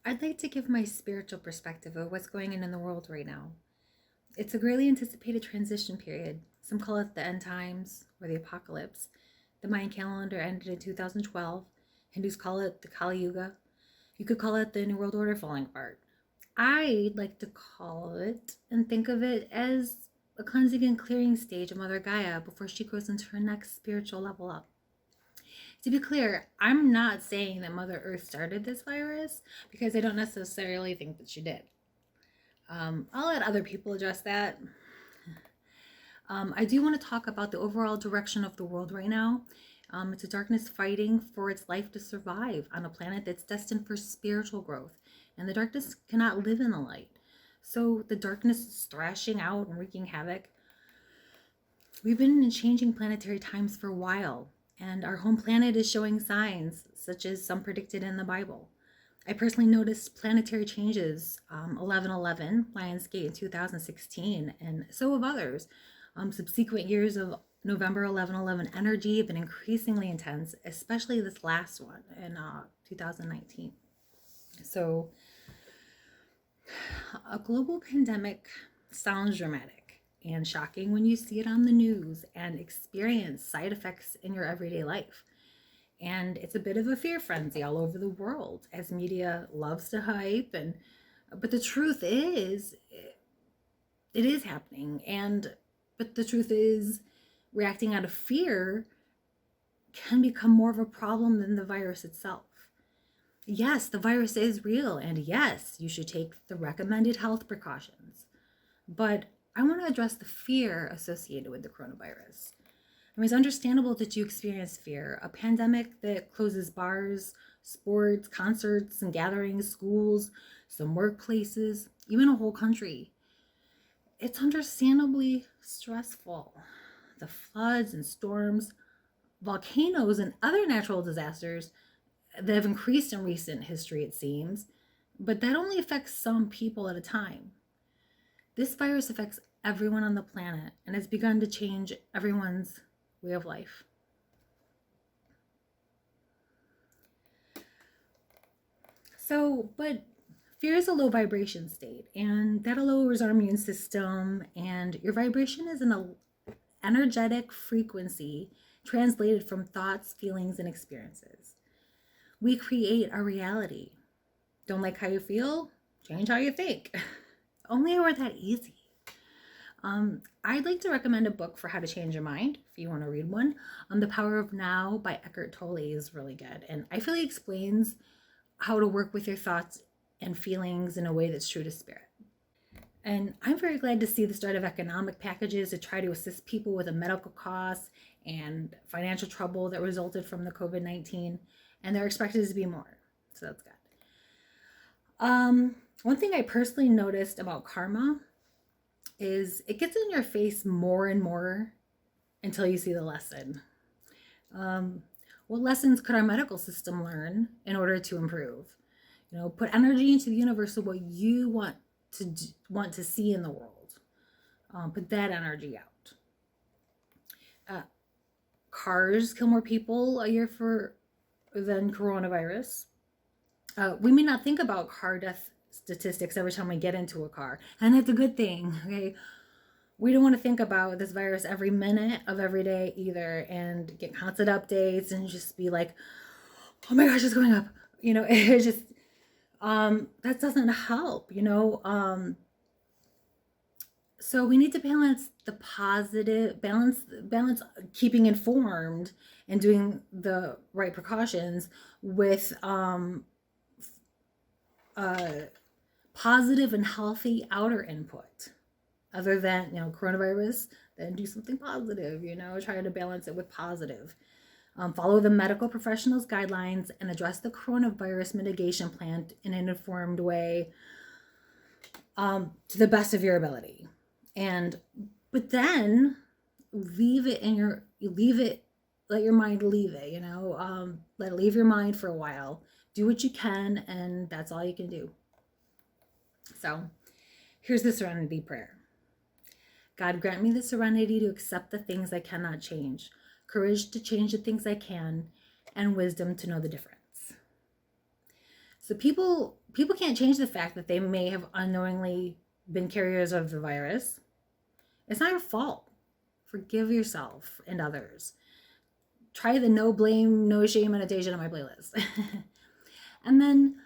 I'd like to give my spiritual perspective of what's going on in the world right now. It's a greatly anticipated transition period. Some call it the end times or the apocalypse. The Mayan calendar ended in 2012. Hindus call it the Kali Yuga. You could call it the New World Order falling apart. I'd like to call it and think of it as a cleansing and clearing stage of Mother Gaia before she goes into her next spiritual level up. To be clear, I'm not saying that Mother Earth started this virus because I don't necessarily think that she did. I'll let other people address that. I do want to talk about the overall direction of the world right now. It's a darkness fighting for its life to survive on a planet that's destined for spiritual growth, and the darkness cannot live in the light. So the darkness is thrashing out and wreaking havoc. We've been in changing planetary times for a while, and our home planet is showing signs, such as some predicted in the Bible. I personally noticed planetary changes, 1111, Lionsgate in 2016, and so have others. Subsequent years of November 1111 energy have been increasingly intense, especially this last one in 2019. So, a global pandemic sounds dramatic and shocking when you see it on the news and experience side effects in your everyday life. And it's a bit of a fear frenzy all over the world, as media loves to hype. But the truth is, it is happening. But the truth is, reacting out of fear can become more of a problem than the virus itself. Yes, the virus is real, and yes, you should take the recommended health precautions. But I want to address the fear associated with the coronavirus. I mean, it's understandable that you experience fear. A pandemic that closes bars, sports, concerts, and gatherings, schools, some workplaces, even a whole country. It's understandably stressful. The floods and storms, volcanoes, and other natural disasters that have increased in recent history, it seems, but that only affects some people at a time. This virus affects everyone on the planet and has begun to change everyone's way of life. But fear is a low vibration state, and that lowers our immune system, and your vibration is an energetic frequency translated from thoughts, feelings, and experiences. We create our reality. Don't like how you feel? Change how you think. Only we're that easy. I'd like to recommend a book for how to change your mind, if you want to read one. The Power of Now by Eckhart Tolle is really good. And I feel he explains how to work with your thoughts and feelings in a way that's true to spirit. And I'm very glad to see the start of economic packages to try to assist people with the medical costs and financial trouble that resulted from the COVID-19. And they're expected to be more. So that's good. One thing I personally noticed about karma is it gets in your face more and more until you see the lesson. What lessons could our medical system learn in order to improve? Put energy into the universe of what you want to see in the world. Put that energy out. Cars kill more people a year than coronavirus. We may not think about car death statistics every time we get into a car, and that's a good thing. Okay, we don't want to think about this virus every minute of every day either, and get constant updates and just be like, "Oh my gosh, it's going up." It just that doesn't help. So we need to balance the positive, balance keeping informed and doing the right precautions with positive and healthy outer input. Other than, coronavirus, then do something positive, try to balance it with positive. Follow the medical professionals' guidelines and address the coronavirus mitigation plan in an informed way to the best of your ability. But then let your mind leave it, let it leave your mind for a while. Do what you can, and that's all you can do. So here's the serenity prayer. God, grant me the serenity to accept the things I cannot change, courage to change the things I can, and wisdom to know the difference. So people can't change the fact that they may have unknowingly been carriers of the virus. It's not your fault. Forgive yourself and others. Try the no blame, no shame meditation on my playlist. And then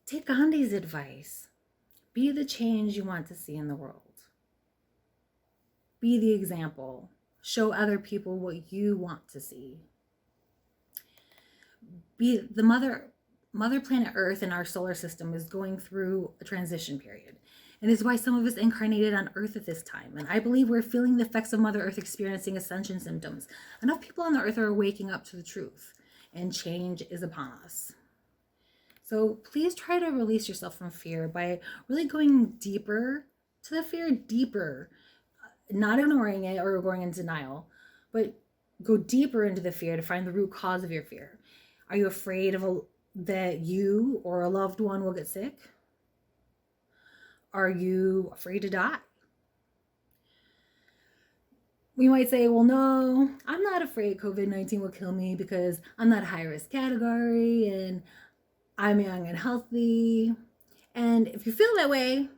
take Gandhi's advice. Be the change you want to see in the world. Be the example. Show other people what you want to see. Be the mother planet Earth in our solar system is going through a transition period. And it's why some of us incarnated on Earth at this time. And I believe we're feeling the effects of Mother Earth experiencing ascension symptoms. Enough people on the Earth are waking up to the truth, and change is upon us. So please try to release yourself from fear by really going deeper to the fear, deeper, not ignoring it or going in denial, but go deeper into the fear to find the root cause of your fear. Are you afraid that you or a loved one will get sick? Are you afraid to die? We might say, well, no, I'm not afraid COVID-19 will kill me because I'm not a high-risk category and I'm young and healthy. And if you feel that way,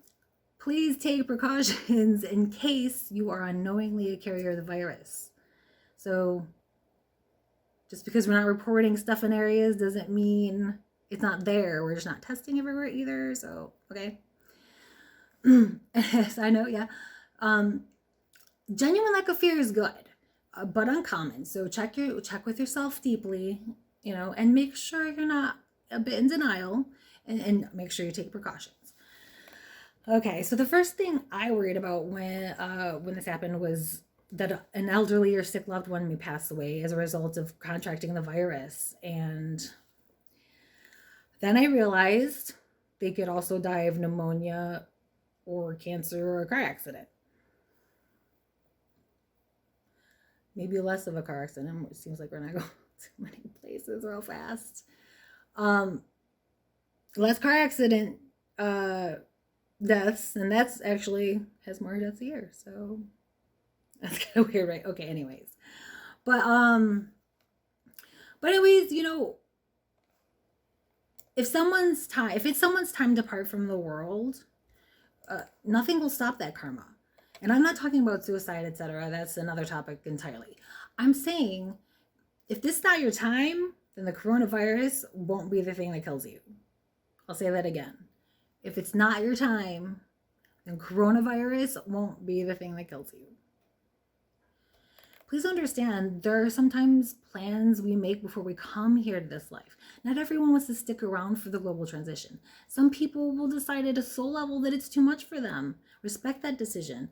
please take precautions in case you are unknowingly a carrier of the virus. So just because we're not reporting stuff in areas doesn't mean it's not there. We're just not testing everywhere either. So, okay. Yes, I know, yeah. Genuine lack of fear is good, but uncommon. So check with yourself deeply, and make sure you're not a bit in denial, and make sure you take precautions. Okay, so the first thing I worried about when this happened was that an elderly or sick loved one may pass away as a result of contracting the virus. And then I realized they could also die of pneumonia or cancer or a car accident. Maybe less of a car accident. It seems like we're not going to many places real fast. Less car accident deaths, and that's actually has more deaths a year. So that's kind of weird, right? Okay, anyways. But anyways, if it's someone's time to depart from the world, nothing will stop that karma. And I'm not talking about suicide, etc. That's another topic entirely. I'm saying if this is not your time, then the coronavirus won't be the thing that kills you. I'll say that again. If it's not your time, then coronavirus won't be the thing that kills you. Please understand, there are sometimes plans we make before we come here to this life. Not everyone wants to stick around for the global transition. Some people will decide at a soul level that it's too much for them. Respect that decision.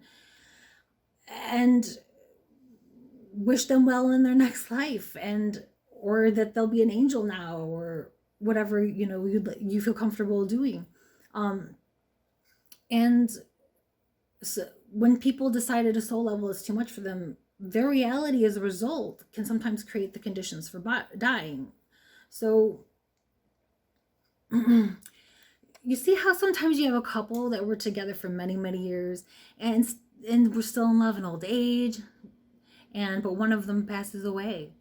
And wish them well in their next life, or that they'll be an angel now, or whatever, you feel comfortable doing. And so when people decide at a soul level it's too much for them, their reality as a result can sometimes create the conditions for dying. So you see how sometimes you have a couple that were together for many, many years and we're still in love in old age, but one of them passes away.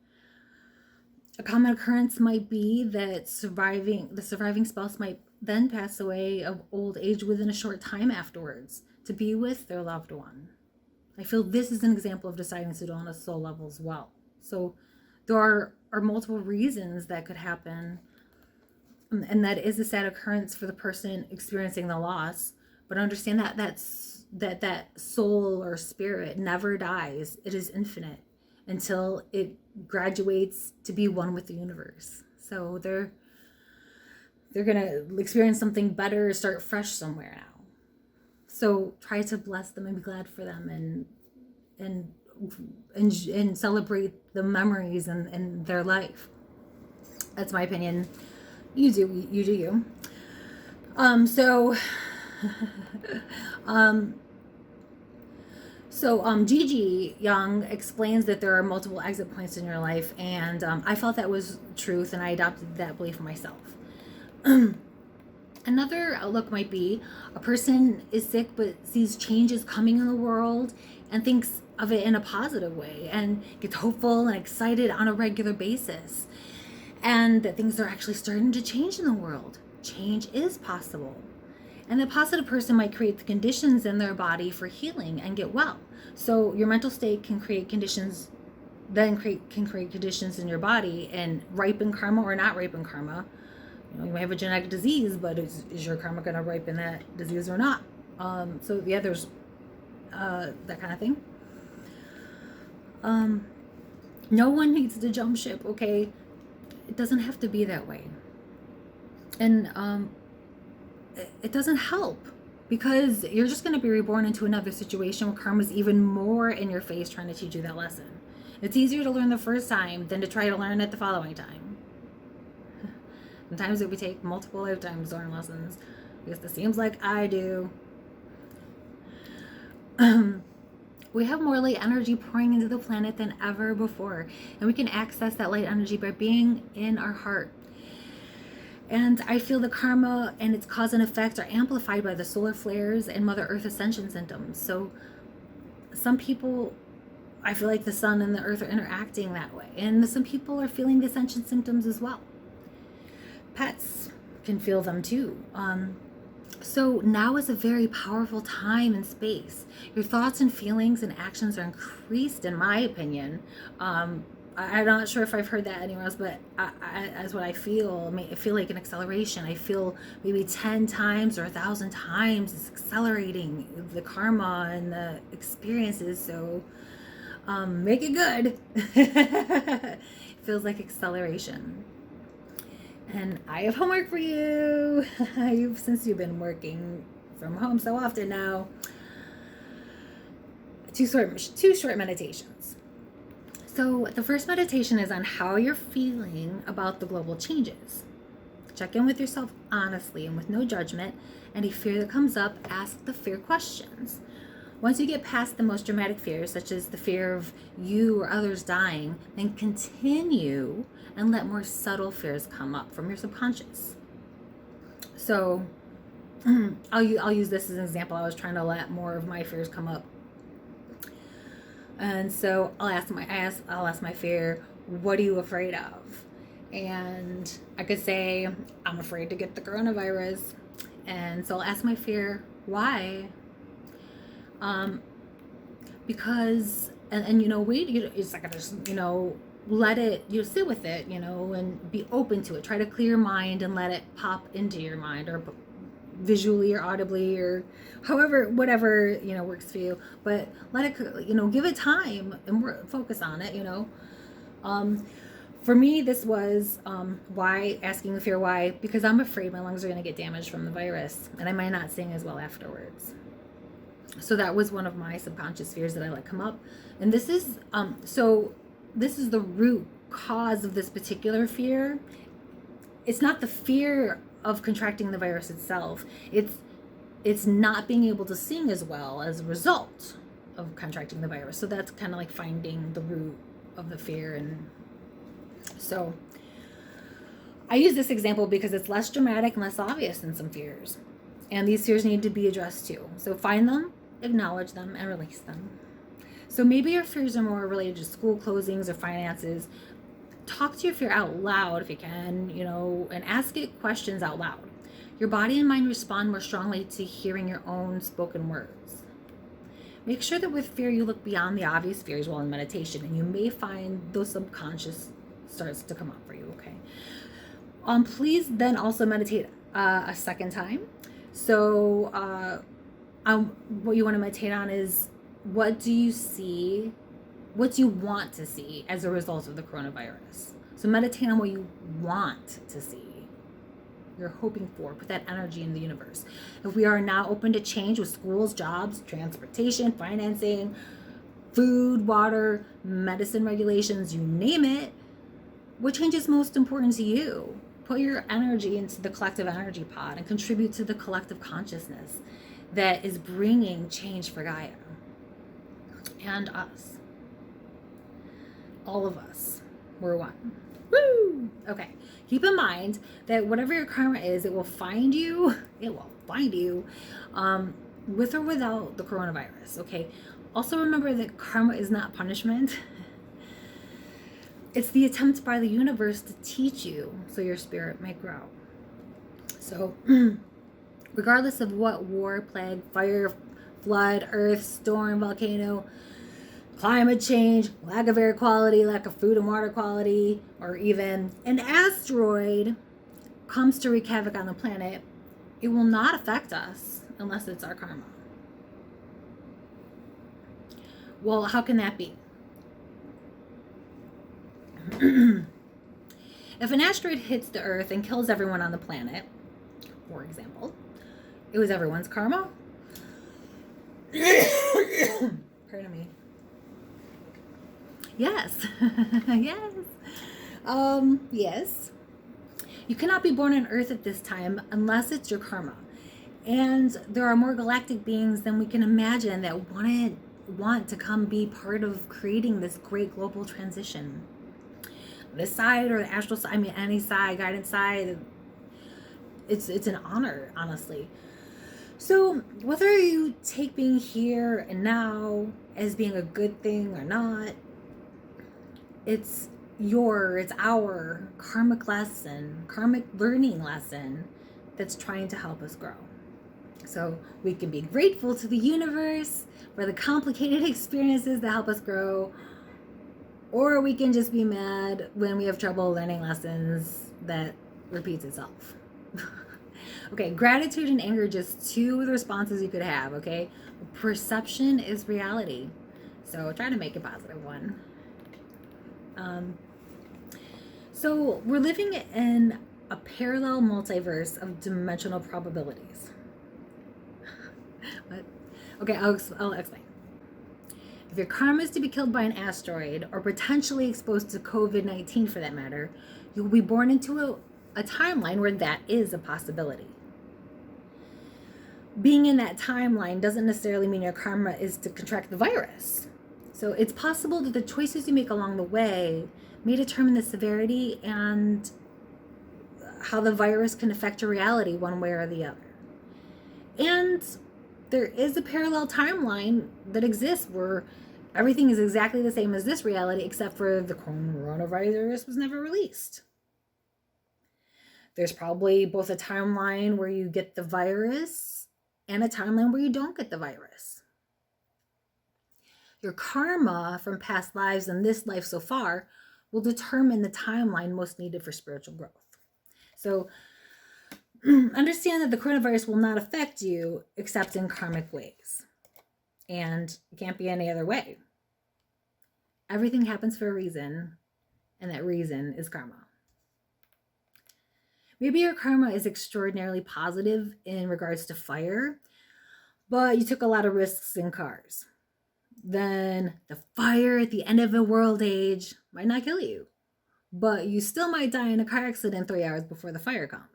A common occurrence might be that the surviving spouse might then pass away of old age within a short time afterwards to be with their loved one. I feel this is an example of deciding to do on a soul level as well. So there are multiple reasons that could happen, and that is a sad occurrence for the person experiencing the loss. But understand that soul or spirit never dies. It is infinite until it graduates to be one with the universe. So they're gonna experience something better, start fresh somewhere now. So try to bless them and be glad for them, and celebrate the memories and their life. That's my opinion. You do you. Gigi Young explains that there are multiple exit points in your life, and I felt that was truth, and I adopted that belief for myself. Another outlook might be a person is sick but sees changes coming in the world and thinks of it in a positive way and gets hopeful and excited on a regular basis, and that things are actually starting to change in the world. change is possible. And the positive person might create the conditions in their body for healing and get well. So your mental state can create conditions, can create conditions in your body and ripen karma or not ripen karma. You may have a genetic disease, but is your karma going to ripen that disease or not? So yeah, there's that kind of thing. No one needs to jump ship, okay? It doesn't have to be that way. And it doesn't help, because you're just going to be reborn into another situation where karma is even more in your face trying to teach you that lesson. It's easier to learn the first time than to try to learn it the following time. Sometimes it would take multiple lifetimes to learn lessons. Because it seems like I do. We have more light energy pouring into the planet than ever before. And we can access that light energy by being in our heart. And I feel the karma and its cause and effect are amplified by the solar flares and Mother Earth ascension symptoms. So some people, I feel like the sun and the earth are interacting that way. And some people are feeling the ascension symptoms as well. Pets can feel them too. So now is a very powerful time and space. Your thoughts and feelings and actions are increased, in my opinion. I'm not sure if I've heard that anywhere else, but as what I feel like an acceleration. I feel maybe 10 times or 1,000 times it's accelerating the karma and the experiences. So make it good. It feels like acceleration. And I have homework for you. Since you've been working from home so often now. Two short meditations. So the first meditation is on how you're feeling about the global changes. Check in with yourself honestly and with no judgment. Any fear that comes up, ask the fear questions. Once you get past the most dramatic fears, such as the fear of you or others dying, then continue and let more subtle fears come up from your subconscious. So I'll use this as an example. I was trying to let more of my fears come up. And so I'll ask my fear, what are you afraid of? And I could say, I'm afraid to get the coronavirus. And so I'll ask my fear, why? Because, and it's like, just, let it, sit with it, and be open to it. Try to clear your mind and let it pop into your mind, or visually or audibly, or however, whatever, works for you. But let it, give it time and focus on it, For me, this was why, asking the fear why, because I'm afraid my lungs are going to get damaged from the virus and I might not sing as well afterwards. So that was one of my subconscious fears that I let come up. And this is this is the root cause of this particular fear. It's not the fear of contracting the virus itself. It's not being able to sing as well as a result of contracting the virus. So that's kind of like finding the root of the fear. And so I use this example because it's less dramatic and less obvious than some fears. And these fears need to be addressed too. So find them, acknowledge them, and release them. So maybe your fears are more related to school closings or finances. Talk to your fear out loud if you can, and ask it questions out loud. Your body and mind respond more strongly to hearing your own spoken words. Make sure that with fear you look beyond the obvious fears while in meditation, and you may find those subconscious starts to come up for you, okay? Please then also meditate a second time. So what you want to meditate on is, what do you see? What do you want to see as a result of the coronavirus? So meditate on what you want to see. You're hoping for. Put that energy in the universe. If we are now open to change with schools, jobs, transportation, financing, food, water, medicine regulations, you name it, what change is most important to you? Put your energy into the collective energy pod and contribute to the collective consciousness that is bringing change for Gaia and us. All of us. We're one. Woo! Okay. Keep in mind that whatever your karma is, it will find you. It will find you with or without the coronavirus. Okay. Also remember that karma is not punishment. It's the attempt by the universe to teach you so your spirit may grow. So, regardless of what war, plague, fire, flood, earth, storm, volcano, climate change, lack of air quality, lack of food and water quality, or even an asteroid comes to wreak havoc on the planet, it will not affect us unless it's our karma. Well, how can that be? If an asteroid hits the Earth and kills everyone on the planet, for example, it was everyone's karma. Pardon me. Yes. Yes. Yes. You cannot be born on Earth at this time unless it's your karma. And there are more galactic beings than we can imagine that want to come be part of creating this great global transition. This side or the astral side, I mean any side, guidance side, it's an honor, honestly. So whether you take being here and now as being a good thing or not, it's our karmic lesson, karmic learning lesson that's trying to help us grow. So we can be grateful to the universe for the complicated experiences that help us grow, or we can just be mad when we have trouble learning lessons that repeats itself. Okay, gratitude and anger, just two of the responses you could have, okay? Perception is reality. So try to make a positive one. So we're living in a parallel multiverse of dimensional probabilities. What? Okay, I'll explain. If your karma is to be killed by an asteroid or potentially exposed to COVID-19 for that matter, you'll be born into a timeline where that is a possibility. Being in that timeline doesn't necessarily mean your karma is to contract the virus. So it's possible that the choices you make along the way may determine the severity and how the virus can affect your reality one way or the other. And there is a parallel timeline that exists where everything is exactly the same as this reality, except for the coronavirus was never released. There's probably both a timeline where you get the virus and a timeline where you don't get the virus. Your karma from past lives and this life so far will determine the timeline most needed for spiritual growth. So understand that the coronavirus will not affect you except in karmic ways. And it can't be any other way. Everything happens for a reason, and that reason is karma. Maybe your karma is extraordinarily positive in regards to fire, but you took a lot of risks in cars. Then the fire at the end of a world age might not kill you, but you still might die in a car accident 3 hours before the fire comes.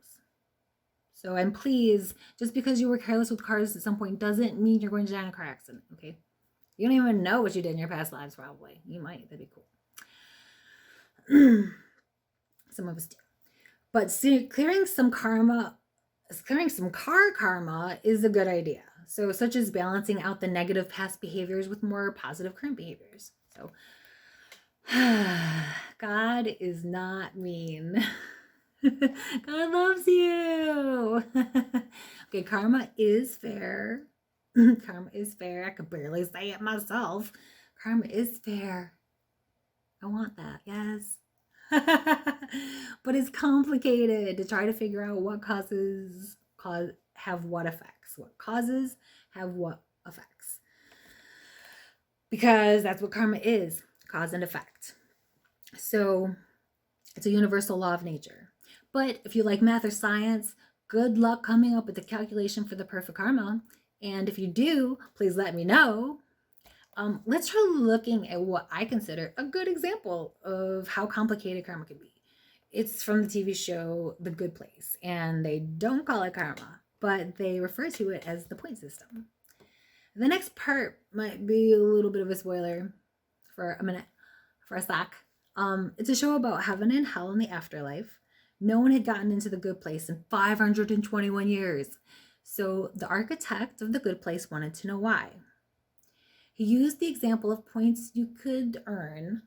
So, and please, just because you were careless with cars at some point doesn't mean you're going to die in a car accident, okay? You don't even know what you did in your past lives, probably. You might. That'd be cool. Some of us do. But clearing some car karma is a good idea. So, such as balancing out the negative past behaviors with more positive current behaviors. So, God is not mean. God loves you. Okay, karma is fair. Karma is fair. I could barely say it myself. Karma is fair. I want that, yes. But it's complicated to try to figure out what have what effects. What causes have what effects. Because that's what karma is, cause and effect. So it's a universal law of nature. But if you like math or science, good luck coming up with the calculation for the perfect karma. And if you do, please let me know. Let's try looking at what I consider a good example of how complicated karma can be. It's from the TV show The Good Place, and they don't call it karma, but they refer to it as the point system. The next part might be a little bit of a spoiler for a minute, for a sec. It's a show about heaven and hell in the afterlife. No one had gotten into the good place in 521 years. So the architect of the good place wanted to know why. He used the example of points you could earn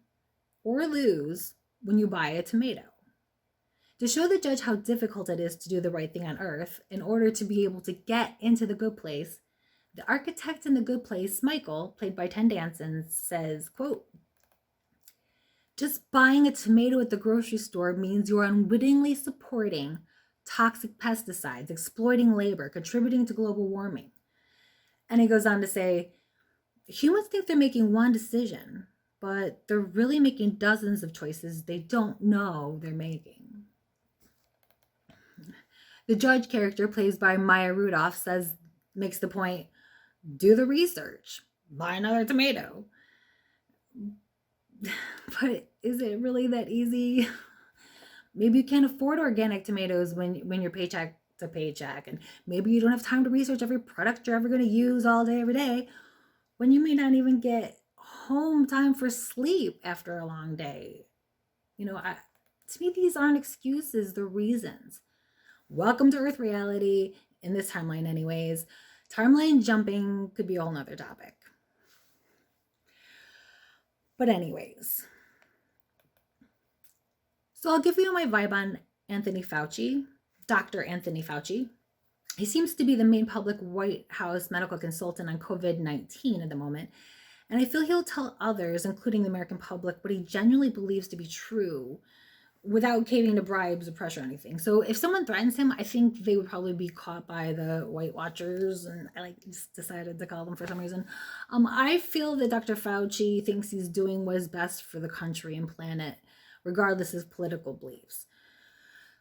or lose when you buy a tomato. To show the judge how difficult it is to do the right thing on earth in order to be able to get into the good place, the architect in the good place, Michael, played by Ted Danson, says, quote, "Just buying a tomato at the grocery store means you're unwittingly supporting toxic pesticides, exploiting labor, contributing to global warming." And he goes on to say, humans think they're making one decision, but they're really making dozens of choices they don't know they're making. The judge character, played by Maya Rudolph, makes the point, do the research, buy another tomato. But is it really that easy? Maybe you can't afford organic tomatoes when you're paycheck to paycheck, and maybe you don't have time to research every product you're ever going to use all day, every day, when you may not even get home time for sleep after a long day. To me, these aren't excuses, they're reasons. Welcome to Earth reality, in this timeline anyways. Timeline jumping could be a whole nother topic. But anyways, so I'll give you my vibe on Anthony Fauci, Dr. Anthony Fauci. He seems to be the main public White House medical consultant on COVID-19 at the moment. And I feel he'll tell others, including the American public, what he genuinely believes to be true without caving to bribes or pressure or anything. So if someone threatens him, I think they would probably be caught by the White Watchers, and I just decided to call them for some reason. I feel that Dr. Fauci thinks he's doing what is best for the country and planet, regardless of political beliefs.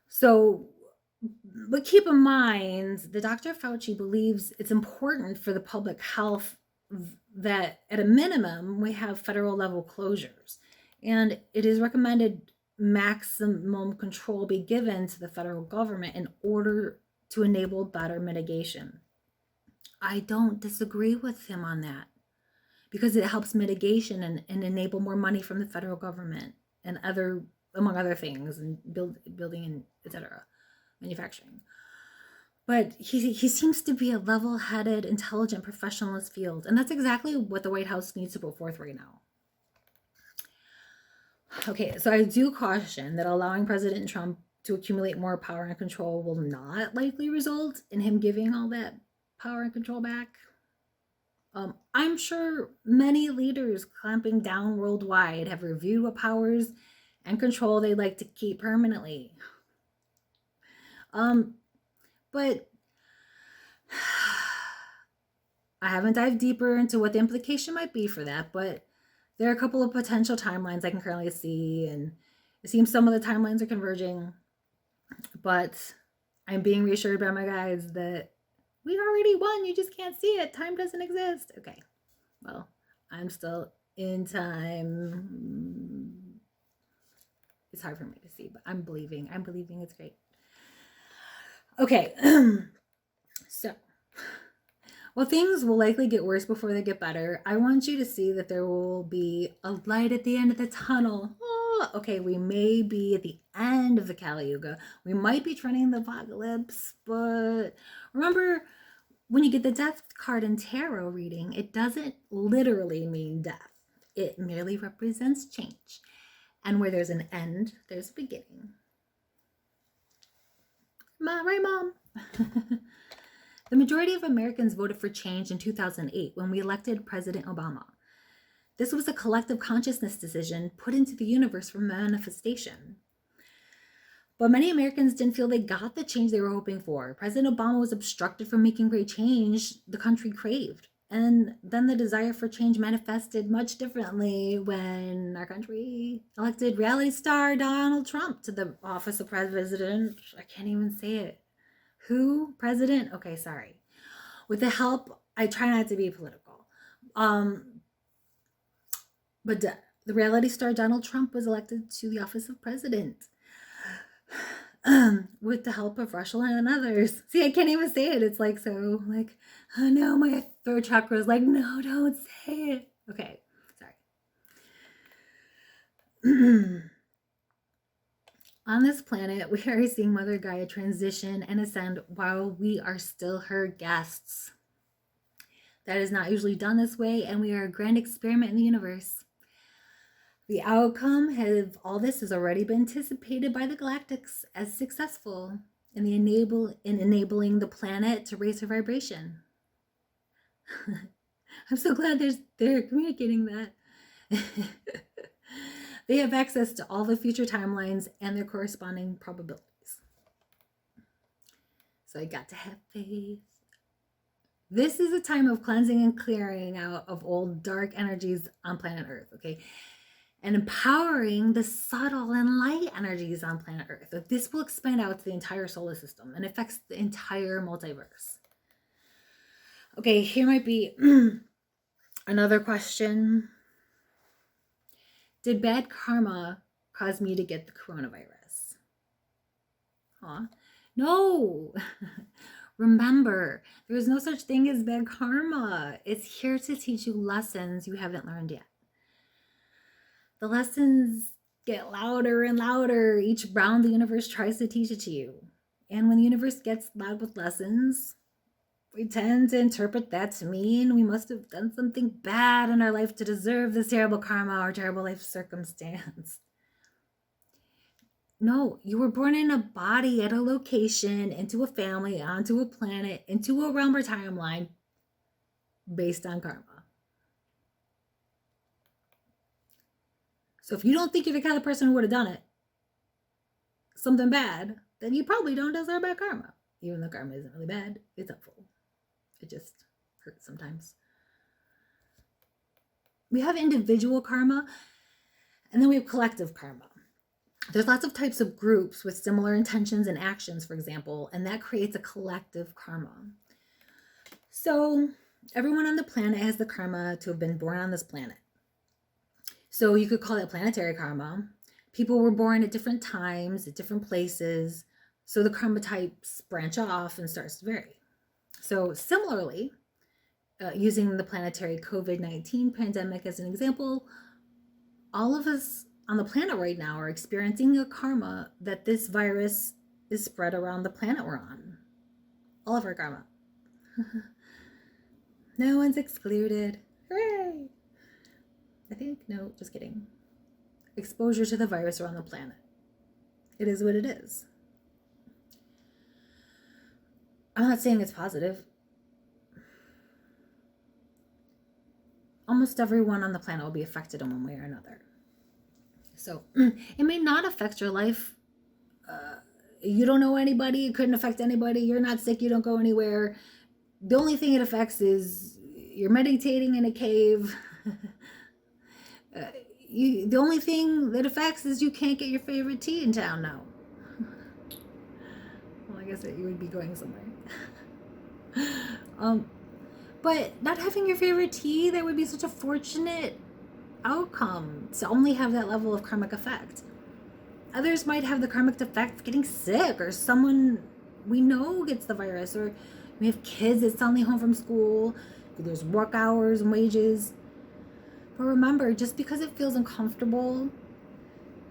So, but keep in mind that Dr. Fauci believes it's important for the public health that at a minimum we have federal level closures, and it is recommended maximum control be given to the federal government in order to enable better mitigation. I don't disagree with him on that, because it helps mitigation and enable more money from the federal government and among other things, and building and etc., manufacturing. But he seems to be a level-headed, intelligent professional in this field, and that's exactly what the White House needs to put forth right now. Okay, so I do caution that allowing President Trump to accumulate more power and control will not likely result in him giving all that power and control back. I'm sure many leaders clamping down worldwide have reviewed what powers and control they'd like to keep permanently. But I haven't dived deeper into what the implication might be for that, but there are a couple of potential timelines I can currently see, and it seems some of the timelines are converging, but I'm being reassured by my guys that we already won. You just can't see it. Time doesn't exist. Okay, well, I'm still in time. It's hard for me to see, but I'm believing it's great. Okay, so, well, things will likely get worse before they get better. I want you to see that there will be a light at the end of the tunnel. Oh, okay, we may be at the end of the Kali Yuga. We might be trending the apocalypse, but remember, when you get the death card in tarot reading, it doesn't literally mean death. It merely represents change. And where there's an end, there's a beginning. Right, Mom? The majority of Americans voted for change in 2008 when we elected President Obama. This was a collective consciousness decision put into the universe for manifestation. But many Americans didn't feel they got the change they were hoping for. President Obama was obstructed from making great change the country craved. And then the desire for change manifested much differently when our country elected reality star Donald Trump to the office of president. I can't even say it. Who? President? Okay, sorry. With the help, I try not to be political. But the reality star Donald Trump was elected to the office of president with the help of Russia and others. See, I can't even say it. It's like, so like, oh no, my third chakra is like, no, don't say it. Okay, sorry. On this planet, we are seeing Mother Gaia transition and ascend while we are still her guests. That is not usually done this way, and we are a grand experiment in the universe. The outcome of all this has already been anticipated by the galactics as successful in enabling the planet to raise her vibration. I'm so glad they're communicating that. They have access to all the future timelines and their corresponding probabilities. So I got to have faith. This is a time of cleansing and clearing out of old dark energies on planet Earth, okay? And empowering the subtle and light energies on planet Earth. This will expand out to the entire solar system and affects the entire multiverse. Okay, here might be another question. Did bad karma cause me to get the coronavirus? No. Remember, there is no such thing as bad karma. It's here to teach you lessons you haven't learned yet. The lessons get louder and louder each round the universe tries to teach it to you. And when the universe gets loud with lessons, we tend to interpret that to mean we must have done something bad in our life to deserve this terrible karma or terrible life circumstance. No, you were born in a body at a location, into a family, onto a planet, into a realm or timeline based on karma. So if you don't think you're the kind of person who would have done it, something bad, then you probably don't deserve bad karma. Even though karma isn't really bad, it's helpful. It just hurts sometimes. We have individual karma, and then we have collective karma. There's lots of types of groups with similar intentions and actions, for example, and that creates a collective karma. So everyone on the planet has the karma to have been born on this planet. So you could call that planetary karma. People were born at different times, at different places, so the karma types branch off and starts to vary. So similarly, using the planetary COVID-19 pandemic as an example, all of us on the planet right now are experiencing a karma that this virus is spread around the planet we're on. All of our karma. No one's excluded. Hooray! I think, no, just kidding. Exposure to the virus around the planet. It is what it is. I'm not saying it's positive. Almost everyone on the planet will be affected in one way or another. So it may not affect your life. You don't know anybody. It couldn't affect anybody. You're not sick. You don't go anywhere. The only thing it affects is you're meditating in a cave. The only thing that affects is you can't get your favorite tea in town now. Well, I guess you would be going somewhere. But not having your favorite tea, that would be such a fortunate outcome to only have that level of karmic effect. Others might have the karmic effect of getting sick, or someone we know gets the virus, or we have kids that suddenly home from school. There's work hours and wages. But remember, just because it feels uncomfortable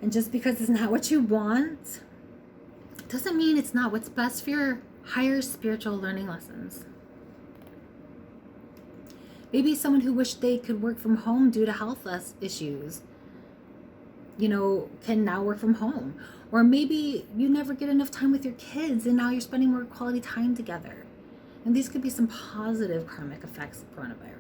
and just because it's not what you want, doesn't mean it's not what's best for your higher spiritual learning lessons. Maybe someone who wished they could work from home due to health issues, can now work from home. Or maybe you never get enough time with your kids and now you're spending more quality time together. And these could be some positive karmic effects of coronavirus.